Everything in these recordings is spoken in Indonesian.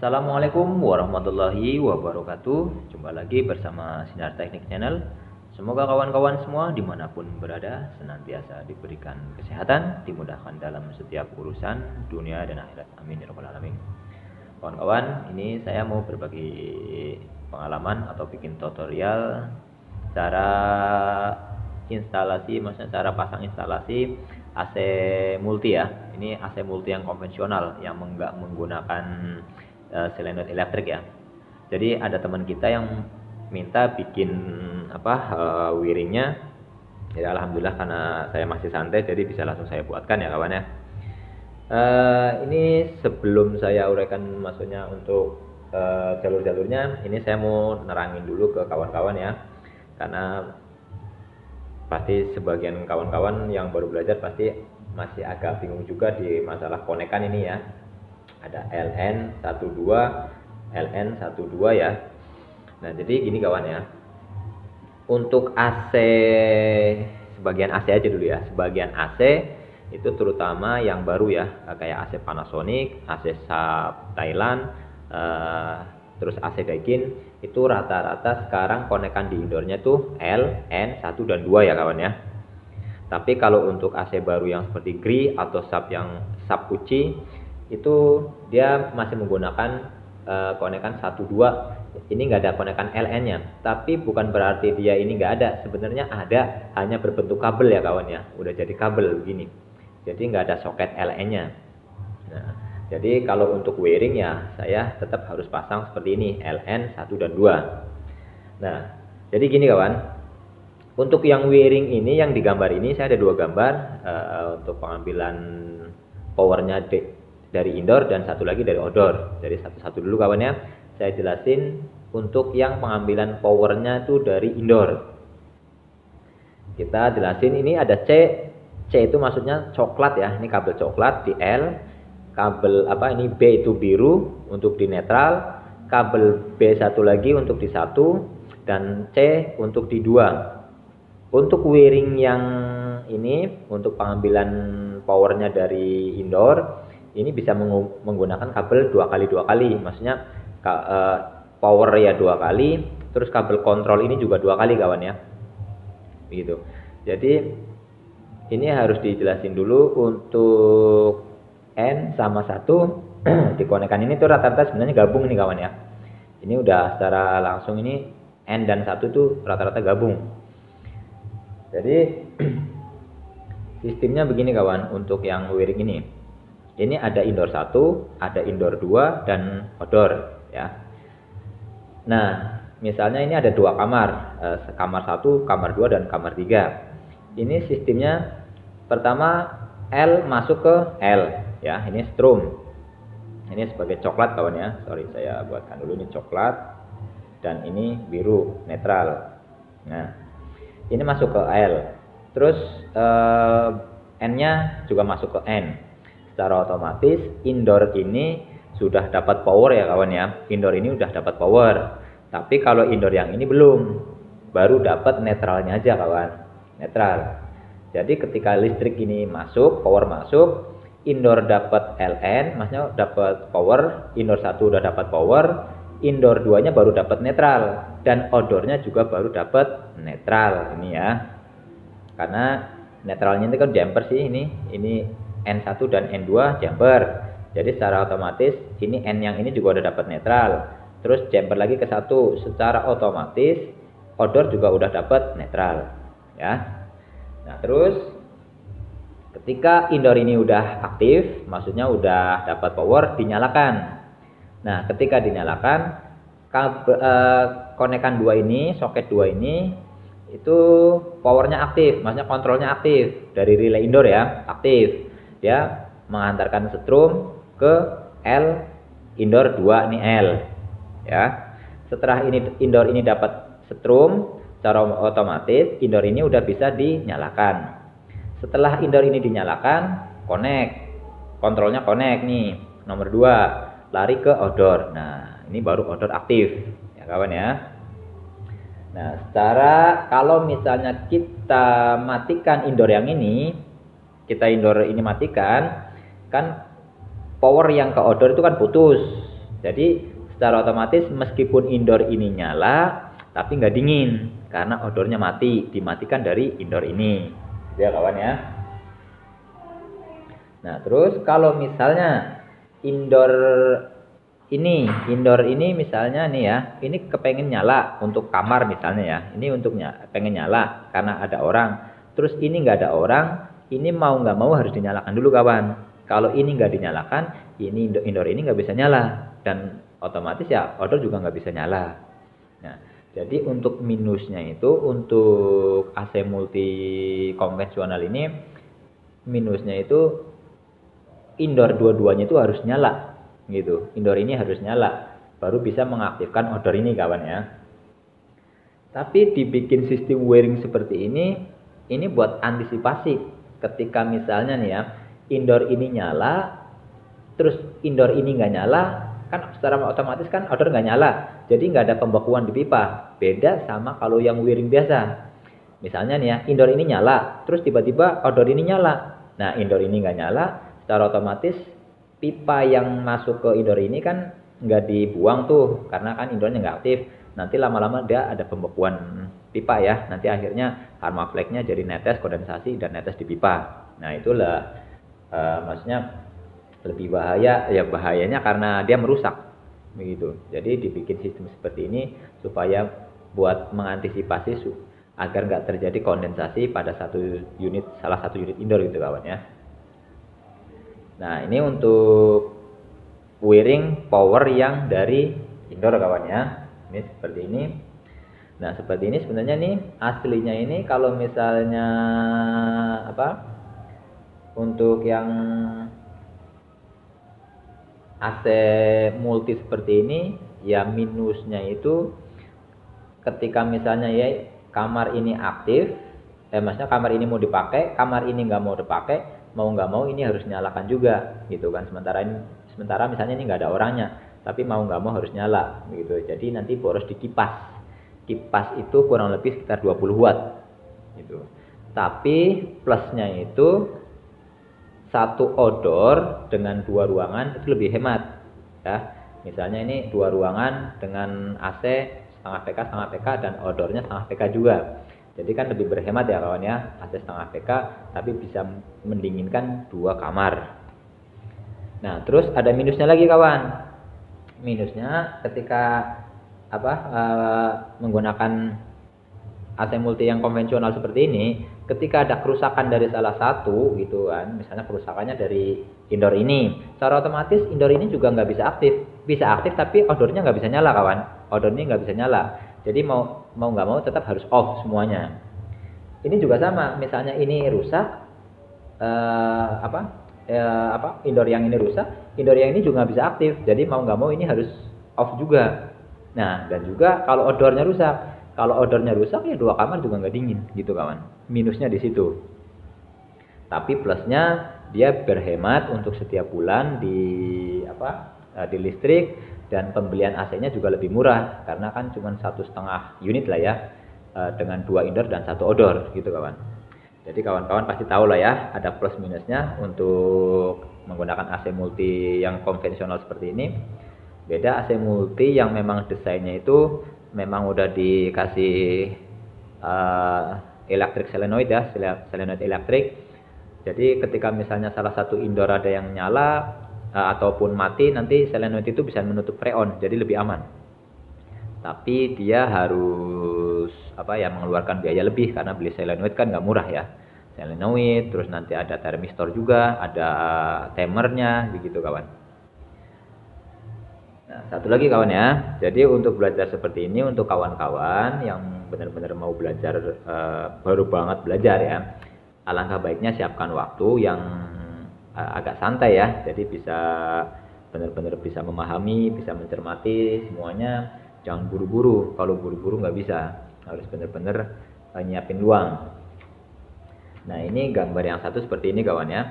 Assalamualaikum warahmatullahi wabarakatuh. Jumpa lagi bersama Sinar Teknik Channel. Semoga kawan-kawan semua dimanapun berada senantiasa diberikan kesehatan, dimudahkan dalam setiap urusan dunia dan akhirat. Amin ya rabbal alamin. Kawan-kawan, ini saya mau berbagi pengalaman atau bikin tutorial cara instalasi, maksudnya cara pasang instalasi AC multi ya. Ini AC multi yang konvensional yang enggak menggunakan silinder elektrik ya. Jadi ada teman kita yang minta bikin wiringnya. Ya alhamdulillah karena saya masih santai jadi bisa langsung saya buatkan ya kawan ya. Ini sebelum saya uraikan maksudnya untuk jalur-jalurnya, ini saya mau nerangin dulu ke kawan-kawan ya. Karena pasti sebagian kawan-kawan yang baru belajar pasti masih agak bingung juga di masalah konekan ini ya. Ada LN12, LN12 ya. Nah jadi gini kawan ya, untuk AC, sebagian AC aja dulu ya. Sebagian AC itu terutama yang baru ya, kayak AC Panasonic, AC Sharp Thailand, terus AC Daikin, itu rata-rata sekarang konekan di indoornya tuh L, N, 1 dan 2 ya kawan ya. Tapi kalau untuk AC baru yang seperti GRI atau Sharp yang Sharp Uchi itu dia masih menggunakan konekan 1, 2. Ini nggak ada konekan LN nya, tapi bukan berarti dia ini nggak ada, sebenarnya ada, hanya berbentuk kabel ya kawan ya, udah jadi kabel begini, jadi nggak ada soket LN nya. Nah, jadi kalau untuk wiring ya saya tetap harus pasang seperti ini, LN 1 dan 2. Nah jadi gini kawan, untuk yang wiring ini yang digambar ini saya ada dua gambar untuk pengambilan powernya dari indoor dan satu lagi dari outdoor. Jadi satu-satu dulu kawan ya, saya jelasin untuk yang pengambilan powernya itu dari indoor. Kita jelasin, ini ada C itu maksudnya coklat ya, ini kabel coklat di L, kabel ini B itu biru untuk di netral, kabel B satu lagi untuk di 1 dan C untuk di 2. Untuk wiring yang ini untuk pengambilan powernya dari indoor ini bisa menggunakan kabel 2x2 kali, maksudnya power ya 2 kali, terus kabel kontrol ini juga 2 kali kawan ya, begitu. Jadi ini harus dijelasin dulu untuk N sama 1 dikonekkan ini tuh rata-rata sebenarnya gabung nih kawan ya. Ini udah secara langsung ini N dan 1 tuh rata-rata gabung. Jadi sistemnya begini kawan, untuk yang wiring ini. Ini ada indoor 1, ada indoor 2 dan outdoor ya. Nah, misalnya ini ada dua kamar, kamar 1, kamar 2 dan kamar 3. Ini sistemnya pertama L masuk ke L ya, ini strom. Ini sebagai coklat kawan ya. Sorry saya buatkan dulu, ini coklat dan ini biru netral. Nah, ini masuk ke L. Terus N-nya juga masuk ke N. Secara otomatis indoor ini sudah dapat power ya kawan ya. Indoor ini udah dapat power. Tapi kalau indoor yang ini belum, baru dapat netralnya aja kawan. Netral. Jadi ketika listrik ini masuk, power masuk, indoor dapat LN, maksudnya dapat power, indoor 1 udah dapat power, indoor 2-nya baru dapat netral, dan outdoor-nya juga baru dapat netral ini ya. Karena netralnya itu kan jumper sih, ini N1 dan N2 jumper. Jadi secara otomatis ini N yang ini juga udah dapat netral. Terus jumper lagi ke 1, secara otomatis outdoor juga udah dapat netral ya. Nah, terus ketika indoor ini udah aktif, maksudnya udah dapat power, dinyalakan. Nah, ketika dinyalakan, konekan 2 ini, soket 2 ini itu powernya aktif, maksudnya kontrolnya aktif dari relay indoor ya, aktif. Dia mengantarkan strom ke L indoor 2 nih L ya. Setelah ini indoor ini dapat strom, secara otomatis indoor ini udah bisa dinyalakan. Setelah indoor ini dinyalakan, kontrolnya connect nih, nomor 2 lari ke outdoor. Nah ini baru outdoor aktif ya kawan ya. Nah secara kalau misalnya kita matikan indoor yang ini, matikan, kan power yang ke outdoor itu kan putus. Jadi secara otomatis meskipun indoor ini nyala tapi nggak dingin karena odornya mati, dimatikan dari indoor ini. Gitu ya kawan ya. Nah, terus kalau misalnya indoor ini misalnya nih ya, ini kepengen nyala untuk kamar misalnya ya, ini untuknya pengen nyala karena ada orang, terus ini nggak ada orang, ini mau nggak mau harus dinyalakan dulu kawan. Kalau ini nggak dinyalakan, ini indoor ini nggak bisa nyala dan otomatis ya outdoor juga nggak bisa nyala. Nah, jadi untuk minusnya itu untuk AC multi konvensional ini minusnya itu indoor dua-duanya itu harus nyala gitu. Indoor ini harus nyala baru bisa mengaktifkan outdoor ini kawan ya. Tapi dibikin sistem wiring seperti ini buat antisipasi ketika misalnya nih ya indoor ini nyala terus indoor ini nggak nyala, kan secara otomatis kan outdoor nggak nyala, jadi nggak ada pembekuan di pipa. Beda sama kalau yang wiring biasa, misalnya nih ya indoor ini nyala terus tiba-tiba outdoor ini nyala. Nah, indoor ini nggak nyala, secara otomatis pipa yang masuk ke indoor ini kan nggak dibuang tuh karena kan indoornya nggak aktif. Nanti lama-lama dia ada pembekuan pipa ya, nanti akhirnya harma flake-nya jadi netes kondensasi dan netes di pipa. Nah, itulah maksudnya lebih bahaya ya, bahayanya karena dia merusak begitu. Jadi dibikin sistem seperti ini supaya buat mengantisipasi agar nggak terjadi kondensasi pada salah satu unit indoor gitu kawan ya. Nah, ini untuk wiring power yang dari indoor kawan ya. Ini seperti ini. Nah, seperti ini sebenarnya nih aslinya ini kalau misalnya untuk yang AC multi seperti ini ya minusnya itu ketika misalnya ya kamar ini aktif, maksudnya kamar ini mau dipakai, kamar ini nggak mau dipakai, mau nggak mau ini harus nyalakan juga gitu kan. Sementara misalnya ini nggak ada orangnya, tapi mau nggak mau harus nyala gitu. Jadi nanti boros di kipas. Kipas itu kurang lebih sekitar 20 watt gitu. Tapi plusnya itu satu outdoor dengan 2 ruangan itu lebih hemat ya. Misalnya ini 2 ruangan dengan AC setengah PK dan outdoornya setengah PK juga. Jadi kan lebih berhemat ya kawan ya, AC setengah PK tapi bisa mendinginkan 2 kamar. Nah, terus ada minusnya lagi kawan. Minusnya ketika menggunakan AC multi yang konvensional seperti ini, ketika ada kerusakan dari salah satu gitu kan, misalnya kerusakannya dari indoor ini, secara otomatis indoor ini juga nggak bisa aktif tapi outdoornya nggak bisa nyala kawan, outdoornya nggak bisa nyala. Jadi mau nggak mau tetap harus off semuanya. Ini juga sama, misalnya ini rusak, indoor yang ini rusak, indoor yang ini juga nggak bisa aktif. Jadi mau nggak mau ini harus off juga. Nah, dan juga kalau outdoornya rusak, ya 2 kamar juga nggak dingin gitu kawan. Minusnya di situ. Tapi plusnya dia berhemat untuk setiap bulan di listrik, dan pembelian AC-nya juga lebih murah karena kan cuma 1,5 unit lah ya, dengan 2 indoor dan 1 outdoor gitu kawan. Jadi kawan-kawan pasti tahu lah ya ada plus minusnya untuk menggunakan AC multi yang konvensional seperti ini. Beda AC multi yang memang desainnya itu memang udah dikasih elektrik solenoid ya, solenoid elektrik. Jadi ketika misalnya salah satu indoor ada yang nyala ataupun mati, nanti solenoid itu bisa menutup freon, jadi lebih aman. Tapi dia harus mengeluarkan biaya lebih karena beli solenoid kan nggak murah ya. Solenoid, terus nanti ada termistor juga, ada timernya begitu kawan. Nah, satu lagi kawan ya, jadi untuk belajar seperti ini untuk kawan-kawan yang benar-benar mau belajar, baru banget belajar ya, alangkah baiknya siapkan waktu yang agak santai ya, jadi bisa benar-benar bisa memahami, bisa mencermati semuanya, jangan buru-buru. Kalau buru-buru nggak bisa, harus benar-benar nyiapin luang. Nah, ini gambar yang satu seperti ini kawan ya,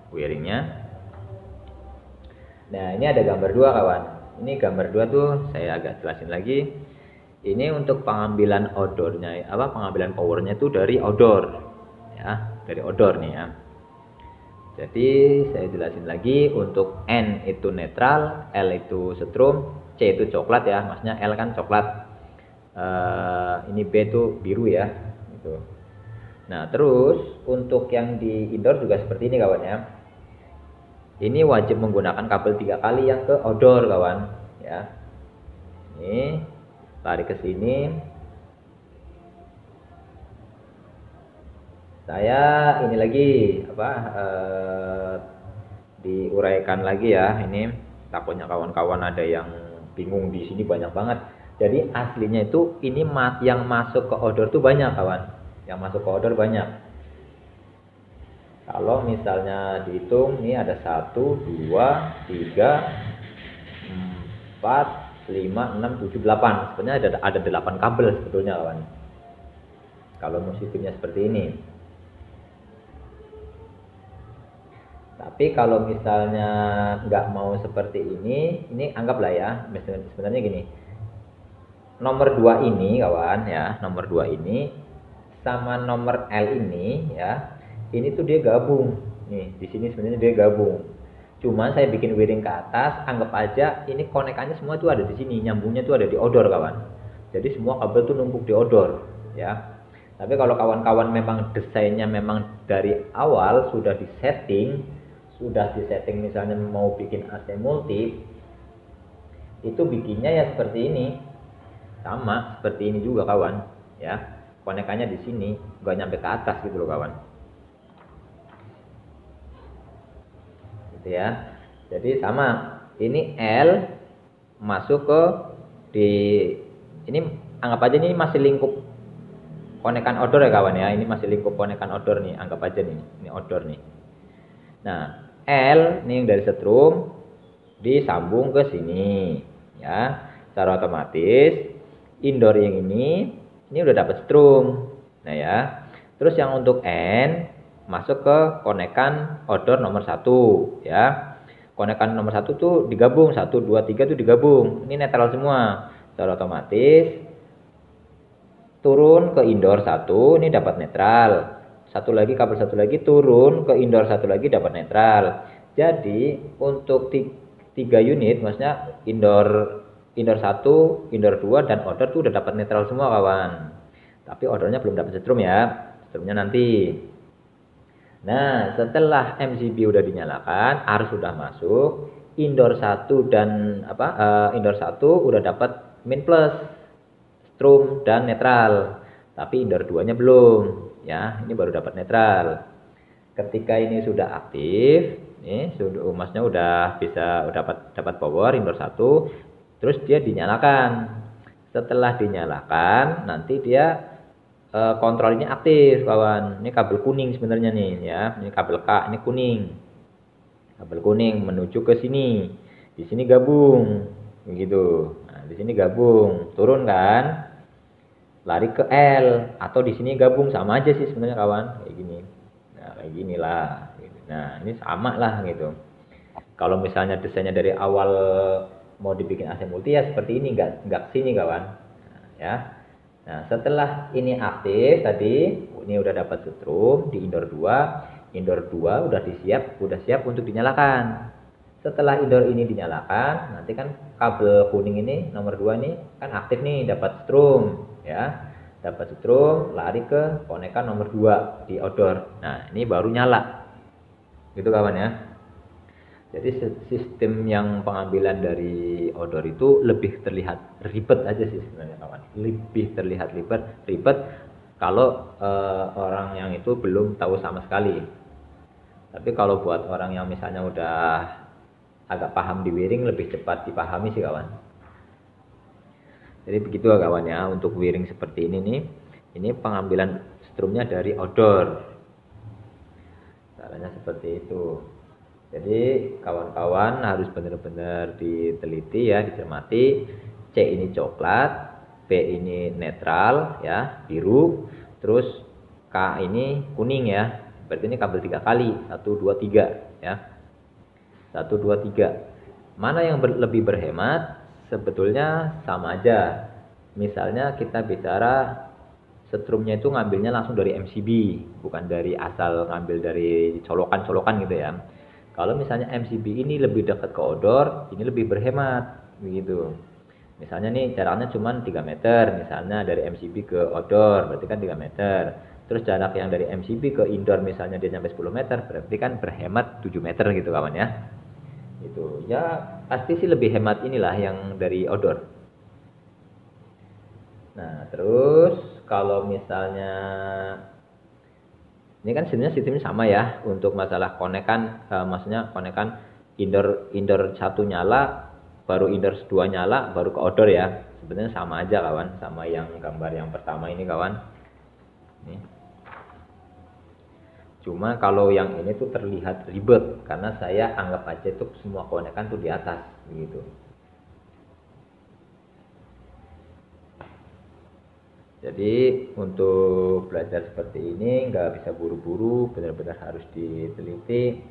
wiringnya. Nah, ini ada gambar 2 kawan. Ini gambar 2 tuh saya agak jelasin lagi. Ini untuk pengambilan outdoornya, pengambilan powernya tuh dari outdoor ya, dari outdoor nih ya. Jadi saya jelasin lagi, untuk N itu netral, L itu setrum, C itu coklat ya, maksudnya L kan coklat, ini B itu biru ya, gitu. Nah terus untuk yang di indoor juga seperti ini kawan ya. Ini wajib menggunakan kabel 3 kali yang ke outdoor kawan ya. Ini lari ke sini. Saya ini lagi apa diuraikan lagi ya, ini takutnya kawan-kawan ada yang bingung, di sini banyak banget. Jadi aslinya itu ini yang masuk ke outdoor tuh banyak kawan, yang masuk ke outdoor banyak. Kalau misalnya dihitung, ini ada 1, 2, 3, 4, 5, 6, 7, 8. Sebenarnya ada 8 kabel sebetulnya kawan. Kalau sistemnya seperti ini. Tapi kalau misalnya nggak mau seperti ini anggaplah ya, sebenarnya gini. Nomor 2 ini kawan ya, nomor 2 ini sama nomor L ini ya. Ini tuh dia gabung. Nih, di sini sebenarnya dia gabung. Cuma saya bikin wiring ke atas, anggap aja ini konekannya semua tuh ada di sini, nyambungnya tuh ada di odor kawan. Jadi semua kabel tuh numpuk di odor ya. Tapi kalau kawan-kawan memang desainnya memang dari awal sudah disetting misalnya mau bikin AC multi, itu bikinnya ya seperti ini. Sama seperti ini juga kawan ya. Konekannya di sini, nggak nyampe ke atas gitu loh kawan. Gitu ya. Jadi sama, ini L masuk ke ini anggap aja ini masih lingkup konekan outdoor ya kawan ya. Ini masih lingkup konekan outdoor nih, anggap aja nih, ini outdoor nih. Nah, L ini yang dari setrum disambung ke sini ya. Secara otomatis indoor yang ini udah dapat setrum. Nah ya. Terus yang untuk N masuk ke konekan outdoor nomor 1 ya. Konekan nomor 1 tuh digabung, 1 2 3 tuh digabung. Ini netral semua. Secara otomatis turun ke indoor 1 ini dapat netral. Kabel satu lagi turun ke indoor 1 lagi dapat netral. Jadi untuk 3 unit, maksudnya indoor 1, indoor 2 dan outdoor tuh udah dapat netral semua kawan. Tapi outdoornya belum dapat setrum ya. Setrumnya nanti. Nah, setelah MCB udah dinyalakan, arus sudah masuk, indoor 1 dan indoor 1 udah dapat min plus strum dan netral. Tapi indoor 2-nya belum, ya. Ini baru dapat netral. Ketika ini sudah aktif, nih sudah masnya udah bisa dapat power indoor 1, terus dia dinyalakan. Setelah dinyalakan, nanti dia kontrol ini aktif kawan. Ini kabel kuning sebenarnya nih ya. Ini kabel K, ini kuning. Kabel kuning menuju ke sini. Di sini gabung. Begitu. Nah, di sini gabung, turun kan? Lari ke L atau di sini gabung, sama aja sih sebenarnya kawan. Kayak gini. Nah, kayak ginilah. Nah, ini sama lah gitu. Kalau misalnya desainnya dari awal mau dibikin AC multi ya seperti ini, enggak kesini kawan. Nah, ya. Nah, setelah ini aktif tadi, ini udah dapat setrum di indoor 2. Indoor 2 udah siap untuk dinyalakan. Setelah indoor ini dinyalakan, nanti kan kabel kuning ini nomor 2 nih kan aktif nih, dapat setrum ya. Dapat setrum, lari ke konekan nomor 2 di outdoor. Nah, ini baru nyala. Gitu kawan ya. Jadi sistem yang pengambilan dari outdoor itu lebih terlihat ribet aja sih sebenarnya kawan. Lebih terlihat ribet kalau orang yang itu belum tahu sama sekali. Tapi kalau buat orang yang misalnya udah agak paham di wiring, lebih cepat dipahami sih kawan. Jadi begitu kawan ya, untuk wiring seperti ini nih. Ini pengambilan strumnya dari outdoor. Caranya seperti itu. Jadi kawan-kawan harus benar-benar diteliti ya, dicermati. C ini coklat, B ini netral ya, biru, terus K ini kuning ya. Berarti ini kabel 3 kali, 1 2 3 ya. 1 2 3. Mana yang lebih berhemat? Sebetulnya sama aja. Misalnya kita bicara setrumnya itu ngambilnya langsung dari MCB, bukan dari asal ngambil dari colokan-colokan gitu ya. Kalau misalnya MCB ini lebih dekat ke odor, ini lebih berhemat begitu. Misalnya nih jaraknya cuma 3 meter, misalnya dari MCB ke odor, berarti kan 3 meter. Terus jarak yang dari MCB ke indoor misalnya dia sampai 10 meter, berarti kan berhemat 7 meter gitu kawan ya. Itu ya pasti sih lebih hemat inilah yang dari odor. Nah, terus kalau misalnya ini kan sebenarnya sistemnya sama ya untuk masalah konekan, maksudnya konekan indoor satu nyala, baru indoor dua nyala, baru ke outdoor ya. Sebenarnya sama aja kawan, sama yang gambar yang pertama ini kawan. Nih. Cuma kalau yang ini tuh terlihat ribet karena saya anggap aja itu semua konekan tuh di atas begitu. Jadi untuk belajar seperti ini nggak bisa buru-buru, benar-benar harus diteliti.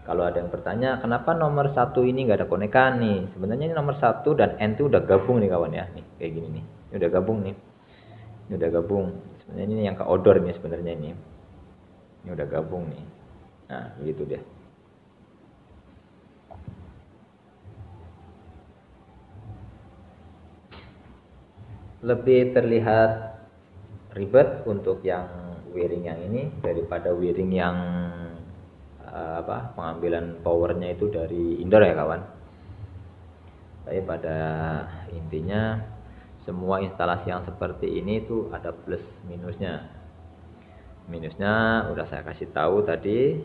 Kalau ada yang bertanya, kenapa nomor 1 ini nggak ada konekan nih? Sebenarnya ini nomor 1 dan N itu udah gabung nih kawan ya, nih kayak gini nih. Ini udah gabung nih. Ini udah gabung. Sebenarnya ini yang ke outdoor nih sebenarnya ini. Ini udah gabung nih. Nah, begitu deh. Lebih terlihat ribet untuk yang wiring yang ini daripada wiring yang pengambilan powernya itu dari indoor ya kawan. Tapi pada intinya semua instalasi yang seperti ini tuh ada plus minusnya. Minusnya udah saya kasih tahu tadi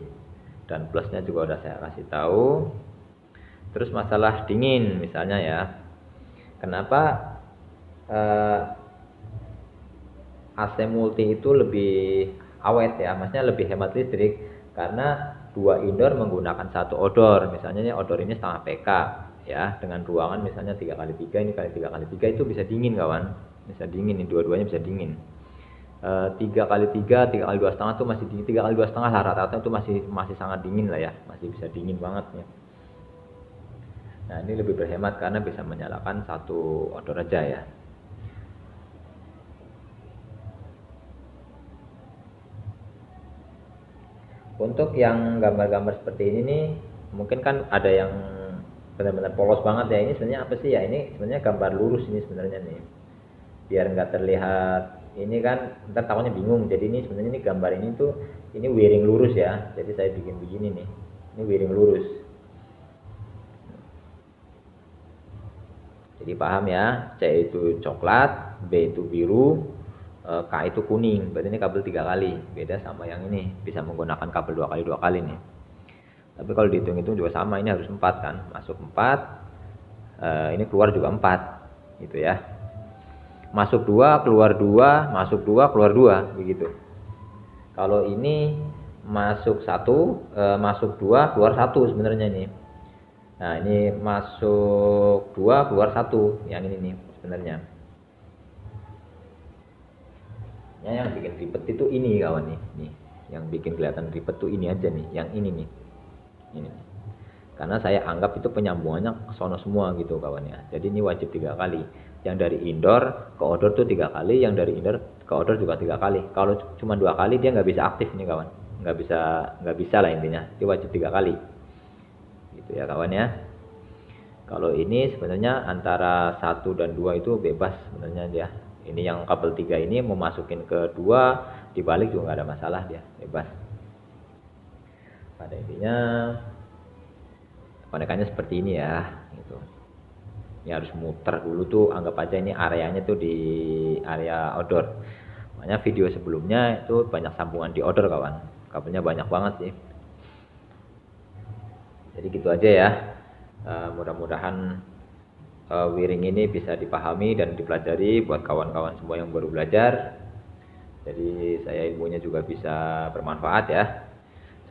dan plusnya juga udah saya kasih tahu. Terus masalah dingin misalnya ya, kenapa AC multi itu lebih awet ya, maksudnya lebih hemat listrik karena dua indoor menggunakan satu outdoor. Misalnya ini outdoor ini setengah PK ya, dengan ruangan misalnya 3x3, ini kali 3x3 itu bisa dingin kawan, bisa dingin, ini dua-duanya bisa dingin. 3x3, 3x2,5 tuh masih dingin, 3x2,5 lah rata-rata itu masih sangat dingin lah ya, masih bisa dingin banget ya. Nah ini lebih berhemat karena bisa menyalakan satu outdoor aja ya. Untuk yang gambar-gambar seperti ini nih, mungkin kan ada yang benar-benar polos banget ya. Ini sebenarnya apa sih ya? Ini sebenarnya gambar lurus ini sebenarnya nih. Biar nggak terlihat ini kan ntar takutnya bingung. Jadi ini sebenarnya ini gambar ini tuh ini wiring lurus ya. Jadi saya bikin begini nih. Ini wiring lurus. Jadi paham ya? C itu coklat, B itu biru, K itu kuning, berarti ini kabel 3 kali, beda sama yang ini bisa menggunakan kabel 2 kali nih. Tapi kalau dihitung-hitung juga sama, ini harus 4 kan, masuk 4, ini keluar juga 4 gitu ya. Masuk 2, keluar 2, masuk 2, keluar 2 begitu. Kalau ini masuk 1, masuk 2, keluar 1 sebenarnya nih. Nah ini masuk 2, keluar 1, yang ini nih sebenarnya. Yang bikin ribet itu ini kawan nih, yang bikin kelihatan ribet tuh ini aja nih, yang ini nih, ini. Karena saya anggap itu penyambungannya ke sono semua gitu kawan ya. Jadi ini wajib 3 kali. Yang dari indoor ke outdoor tuh 3 kali, yang dari indoor ke outdoor juga 3 kali. Kalau cuma 2 kali dia nggak bisa aktif nih kawan, nggak bisa lah intinya. Dia wajib 3 kali, gitu ya kawan ya. Kalau ini sebenarnya antara 1 dan 2 itu bebas sebenarnya dia. Ini yang kabel 3 ini mau masukin ke 2 dibalik juga nggak ada masalah, dia bebas. Pada intinya konekannya seperti ini ya gitu. Ini harus muter dulu tuh, anggap aja ini areanya tuh di area outdoor. Makanya video sebelumnya itu banyak sambungan di outdoor kawan, kabelnya banyak banget sih. Jadi gitu aja ya. Mudah-mudahan wiring ini bisa dipahami dan dipelajari buat kawan-kawan semua yang baru belajar. Jadi saya ilmunya juga bisa bermanfaat ya.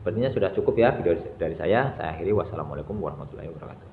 Sepertinya sudah cukup ya video dari saya. Saya akhiri, wassalamualaikum warahmatullahi wabarakatuh.